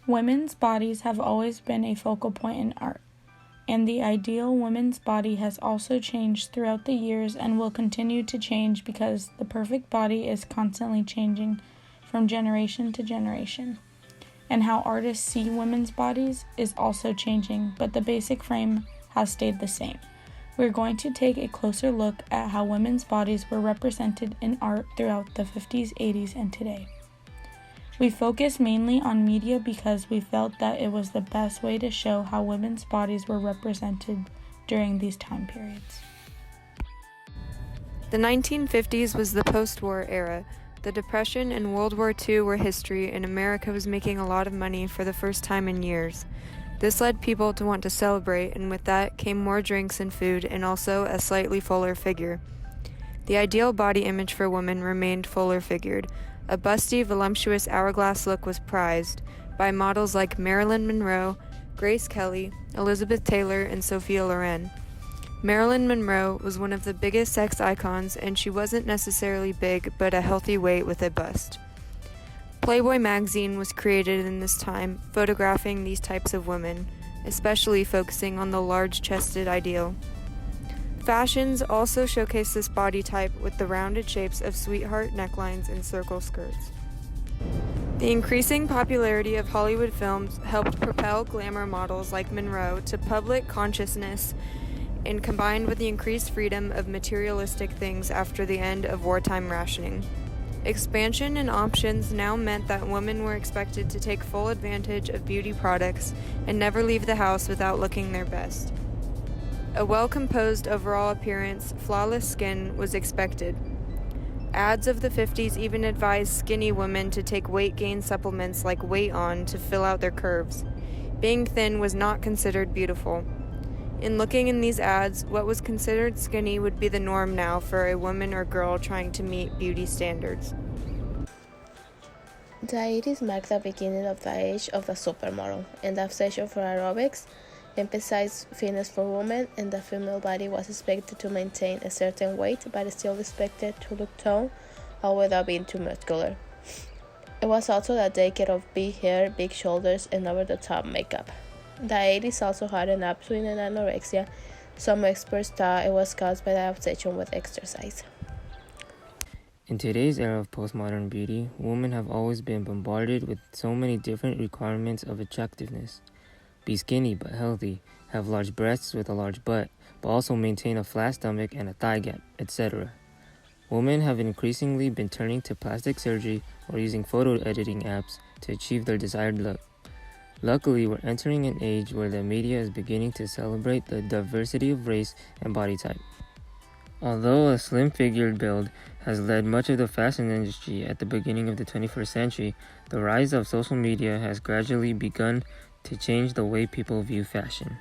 Women's bodies have always been a focal point in art, and the ideal woman's body has also changed throughout the years and will continue to change because the perfect body is constantly changing from generation to generation. And how artists see women's bodies is also changing, but the basic frame has stayed the same. We're going to take a closer look at how women's bodies were represented in art throughout the 50s, 80s, and today. We focus mainly on media because we felt that it was the best way to show how women's bodies were represented during these time periods. The 1950s was the post-war era. The Depression and World War II were history, and America was making a lot of money for the first time in years. This led people to want to celebrate, and with that came more drinks and food, and also a slightly fuller figure. The ideal body image for women remained fuller figured. A busty, voluptuous hourglass look was prized by models like Marilyn Monroe, Grace Kelly, Elizabeth Taylor, and Sophia Loren. Marilyn Monroe was one of the biggest sex icons, and she wasn't necessarily big, but a healthy weight with a bust. Playboy magazine was created in this time, photographing these types of women, especially focusing on the large-chested ideal. Fashions also showcase this body type with the rounded shapes of sweetheart necklines and circle skirts. The increasing popularity of Hollywood films helped propel glamour models like Monroe to public consciousness, and combined with the increased freedom of materialistic things after the end of wartime rationing. Expansion and options now meant that women were expected to take full advantage of beauty products and never leave the house without looking their best. A well-composed overall appearance, flawless skin was expected. Ads of the 50s even advised skinny women to take weight gain supplements like Weight On to fill out their curves. Being thin was not considered beautiful. In looking in these ads, what was considered skinny would be the norm now for a woman or girl trying to meet beauty standards. The 80s marked the beginning of the age of the supermodel, and the obsession for aerobics emphasized fitness for women, and the female body was expected to maintain a certain weight, but still expected to look toned, all without being too muscular. It was also the decade of big hair, big shoulders, and over-the-top makeup. The 80s also had an upswing in anorexia. Some experts thought it was caused by the obsession with exercise. In today's era of postmodern beauty, women have always been bombarded with so many different requirements of attractiveness. Be skinny but healthy, have large breasts with a large butt, but also maintain a flat stomach and a thigh gap, etc. Women have increasingly been turning to plastic surgery or using photo editing apps to achieve their desired look. Luckily, we're entering an age where the media is beginning to celebrate the diversity of race and body type. Although a slim-figured build has led much of the fashion industry at the beginning of the 21st century, the rise of social media has gradually begun to change the way people view fashion.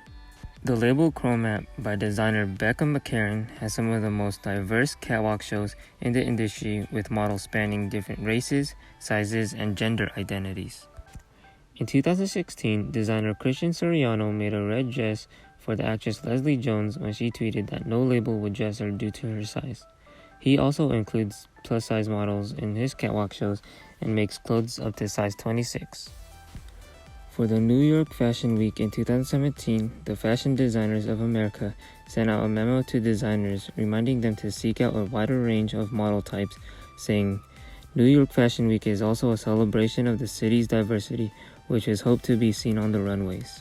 The label Chromat by designer Becca McCarran has some of the most diverse catwalk shows in the industry, with models spanning different races, sizes, and gender identities. In 2016, designer Christian Soriano made a red dress for the actress Leslie Jones when she tweeted that no label would dress her due to her size. He also includes plus-size models in his catwalk shows and makes clothes up to size 26. For the New York Fashion Week in 2017, the Fashion Designers of America sent out a memo to designers reminding them to seek out a wider range of model types, saying, "New York Fashion Week is also a celebration of the city's diversity, which is hoped to be seen on the runways."